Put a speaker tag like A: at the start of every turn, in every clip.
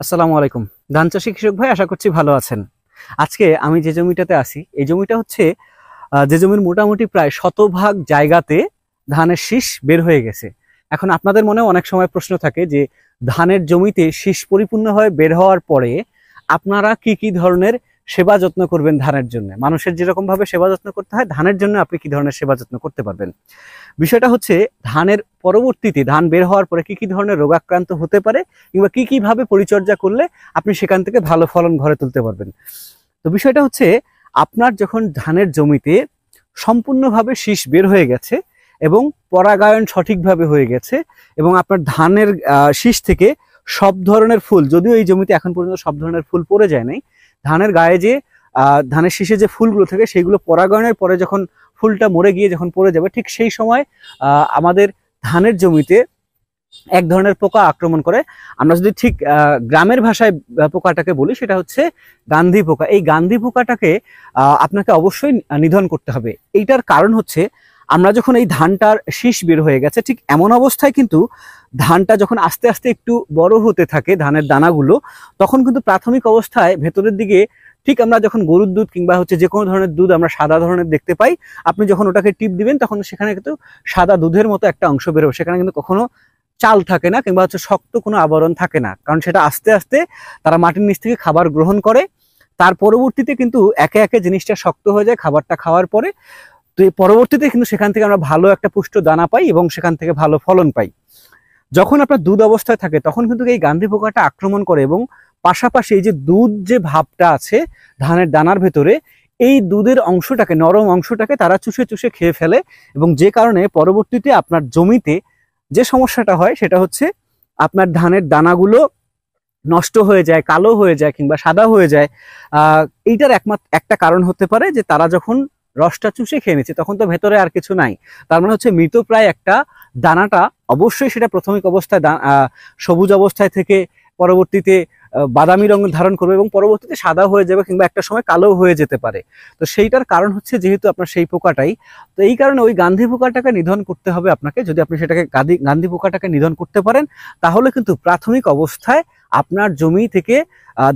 A: আসসালামু আলাইকুম। ধান চাষী কৃষক ভাই, আশা করছি ভালো আছেন। আজকে আমি যে জমিটাতে আছি, এই জমিটা হচ্ছে যে জমির মোটামুটি প্রায় শতভাগ জায়গাতে ধানের শীষ বের হয়ে গেছে। এখন আপনাদের মনে অনেক সময় প্রশ্ন থাকে যে ধানের জমিতে শীষ পরিপূর্ণভাবে বের হওয়ার পরে আপনারা কি কি ধরনের সেবা যত্ন করবেন ধানের জন্য। মানুষের যেরকম ভাবে সেবা যত্ন করতে হয়, ধানের জন্য আপনি কি ধরনের সেবা যত্ন করতে পারবেন। বিষয়টা হচ্ছে ধানের পরবর্তীতে ধান বের হওয়ার পরে কি কি ধরনের রোগাক্রান্ত হতে পারে কিংবা কি কি ভাবে পরিচর্যা করলে আপনি সেখান থেকে ভালো ফলন ঘরে তুলতে পারবেন। তো বিষয়টা হচ্ছে, আপনার যখন ধানের জমিতে সম্পূর্ণভাবে শীষ বের হয়ে গেছে এবং পরাগায়ন সঠিকভাবে হয়ে গেছে এবং আপনার ধানের শীষ থেকে সব ধরনের ফুল, যদিও এই জমিতে এখন পর্যন্ত সব ধরনের ফুল পড়ে যায় নাই, ধানের গায়ে যে ধানের শীষে যে ফুলগুলো থাকে সেগুলো পরাগায়নের পরে যখন ফুলটা মরে গিয়ে যখন পড়ে যাবে, ঠিক সেই সময় আমাদের ধানের জমিতে এক ধরনের পোকা আক্রমণ করে। আমরা যদি ঠিক গ্রামের ভাষায় পোকাটাকে বলি, সেটা হচ্ছে গান্ধী পোকা। এই গান্ধী পোকাটাকে আপনাকে অবশ্যই নিধন করতে হবে। এইটার কারণ হচ্ছে, আমরা যখন এই ধানটার শীষ বের হয়ে গেছে, ঠিক এমন অবস্থায় কিন্তু ধানটা যখন আস্তে আস্তে একটু বড় হতে থাকে ধানের দানাগুলো, তখন কিন্তু প্রাথমিক অবস্থায় ভেতরের দিকে ঠিক আমরা যখন গরুর দুধ কিংবা হচ্ছে যে কোনো ধরনের দুধ আমরা সাদা ধরনের দেখতে পাই, আপনি যখন ওটাকে টিপ দিবেন তখন সেখানে কিন্তু সাদা দুধের মতো একটা অংশ বেরোবে। সেখানে কিন্তু কখনো চাল থাকে না কিংবা হচ্ছে শক্ত কোনো আবরণ থাকে না, কারণ সেটা আস্তে আস্তে তারা মাটির নিচ থেকে খাবার গ্রহণ করে। তার পরবর্তীতে কিন্তু একে একে জিনিসটা শক্ত হয়ে যায় খাবারটা খাওয়ার পরে। তো এই পরবর্তীতে কিন্তু সেখান থেকে আমরা ভালো একটা পুষ্ট দানা পাই এবং সেখান থেকে ভালো ফলন পাই। যখন আপনার দুধ অবস্থায় থাকে তখন কিন্তু এই গান্ধী পোকাটা আক্রমণ করে এবং পাশাপাশি এই যে দুধ যে ভাবটা আছে ধানের দানার ভেতরে, এই দুধের অংশটাকে, নরম অংশটাকে তারা চুষে চুষে খেয়ে ফেলে এবং যে কারণে পরবর্তীতে আপনার জমিতে যে সমস্যাটা হয় সেটা হচ্ছে আপনার ধানের দানাগুলো নষ্ট হয়ে যায়, কালো হয়ে যায় কিংবা সাদা হয়ে যায়। এইটার একমাত্র একটা কারণ হতে পারে যে তারা যখন রসটা চুষে খেয়ে নিচ্ছে তখন তো ভেতরে আর কিছু নাই, তার মানে হচ্ছে মৃতপ্রায় একটা দানাটা। অবশ্যই সেটা প্রাথমিক অবস্থায় সবুজ অবস্থায় থেকে পরবর্তীতে বাদামি রঙ ধারণ করবে এবং পরবর্তীতে সাদা হয়ে যাবে কিংবা একটা সময় কালো হয়ে যেতে পারে। তো সেইটার কারণ হচ্ছে যেহেতু আপনার সেই পোকাটাই, তো এই কারণে ওই গান্ধী পোকাটাকে নিধন করতে হবে আপনাকে। যদি আপনি সেটাকে গান্ধী পোকাটাকে নিধন করতে পারেন, তাহলে কিন্তু প্রাথমিক অবস্থায় আপনার জমি থেকে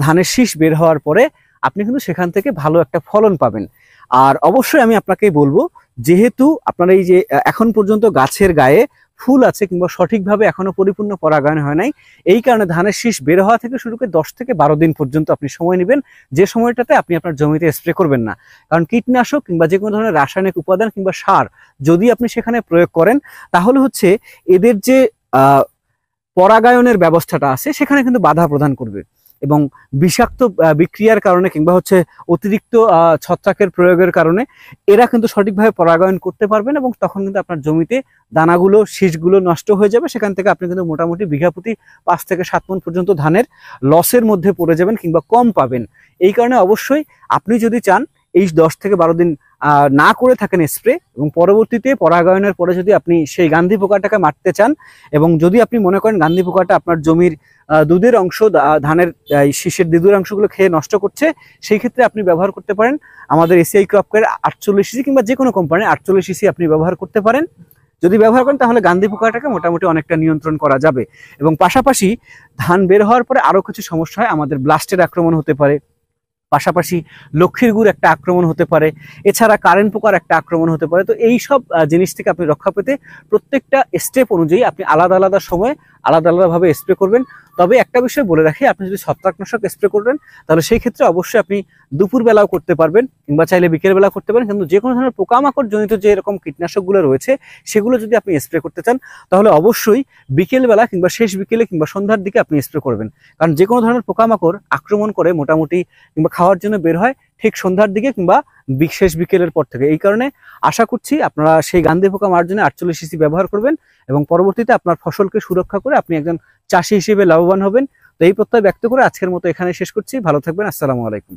A: ধানের শীষ বের হওয়ার পরে আপনি কিন্তু সেখান থেকে ভালো একটা ফলন পাবেন। আর অবশ্যই আমি আপনাকে বলবো, যেহেতু আপনার এই যে এখন পর্যন্ত গাছের গায়ে ফুল আছে কিংবা সঠিকভাবে এখনো পরিপূর্ণ পরাগায়ন হয় নাই, এই কারণে ধানের শীষ বের হওয়া থেকে শুরু করে 10 থেকে 12 দিন পর্যন্ত আপনি সময় নেবেন, যে সময়টাতে আপনি আপনার জমিতে স্প্রে করবেন না। কারণ কীটনাশক কিংবা যে কোনো ধরনের রাসায়নিক উপাদান কিংবা সার যদি আপনি সেখানে প্রয়োগ করেন, তাহলে হচ্ছে এদের যে পরাগায়নের ব্যবস্থাটা আছে সেখানে কিন্তু বাধা প্রদান করবে এবং বিষাক্ত বিক্রিয়ার কারণে কিংবা হচ্ছে অতিরিক্ত ছত্রাকের প্রয়োগের কারণে এরা কিন্তু সঠিকভাবে পরাগায়ন করতে পারবেন এবং তখন কিন্তু আপনার জমিতে দানাগুলো, শীষগুলো নষ্ট হয়ে যাবে। সেখান থেকে আপনি কিন্তু মোটামুটি বিঘা প্রতি 5 থেকে 7 মণ পর্যন্ত ধানের লসের মধ্যে পড়ে যাবেন কিংবা কম পাবেন। এই কারণে অবশ্যই আপনি যদি চান এই 10 থেকে 12 দিন না করে থাকেন স্প্রে এবং পরবর্তীতে পরাগায়নের পরে যদি আপনি সেই গান্ধী পোকাটাকে মারতে চান এবং যদি আপনি মনে করেন গান্ধী পোকাটা আপনার জমির দুধের অংশ, ধানের শীষের দুধের অংশগুলো খেয়ে নষ্ট করছে, সেই ক্ষেত্রে আপনি ব্যবহার করতে পারেন আমাদের এসিআই ক্রপকের 48 কিংবা যে কোনো কোম্পানির 48 আপনি ব্যবহার করতে পারেন। যদি ব্যবহার করেন তাহলে গান্ধী পোকাটাকে মোটামুটি অনেকটা নিয়ন্ত্রণ করা যাবে। এবং পাশাপাশি ধান বের হওয়ার পরে আরো কিছু সমস্যা হয়, আমাদের ব্লাস্টের আক্রমণ হতে পারে, পাশাপাশি লক্ষ্মীর গুড় একটা আক্রমণ হতে পারে, এছাড়া কারেন্ট পোকার একটা আক্রমণ হতে পারে। তো এই সব জিনিস থেকে আপনি রক্ষা পেতে প্রত্যেকটা স্টেপ অনুযায়ী আপনি আলাদা আলাদা সময় আলাদা আলাদাভাবে স্প্রে করবেন। তবে একটা বিষয় বলে রাখি, আপনি যদি ছত্রাকনাশক স্প্রে করবেন তাহলে সেই ক্ষেত্রে অবশ্যই আপনি দুপুরবেলাও করতে পারবেন কিংবা চাইলে বিকেলবেলা করতে পারেন, কিন্তু যে কোনো ধরনের পোকামাকড় জনিত যে এরকম কীটনাশকগুলো রয়েছে সেগুলো যদি আপনি স্প্রে করতে চান তাহলে অবশ্যই বিকেলবেলা কিংবা শেষ বিকেলে কিংবা সন্ধ্যার দিকে আপনি স্প্রে করবেন। কারণ যে কোনো ধরনের পোকামাকড় আক্রমণ করে মোটামুটি কিংবা খাওয়ার জন্য বের হয় ঠিক সন্ধ্যার দিকে কিংবা শেষ বিকেলের পর থেকে। এই কারণে আশা করছি আপনারা সেই গান্ধী পোকা মারার জন্য 48 ব্যবহার করবেন এবং পরবর্তীতে আপনার ফসলকে সুরক্ষা করে আপনি একজন চাষি হিসেবে লাভবান হবেন। তো এই প্রত্যয় ব্যক্ত করে আজকের মতো এখানে শেষ করছি। ভালো থাকবেন। আসসালামু আলাইকুম।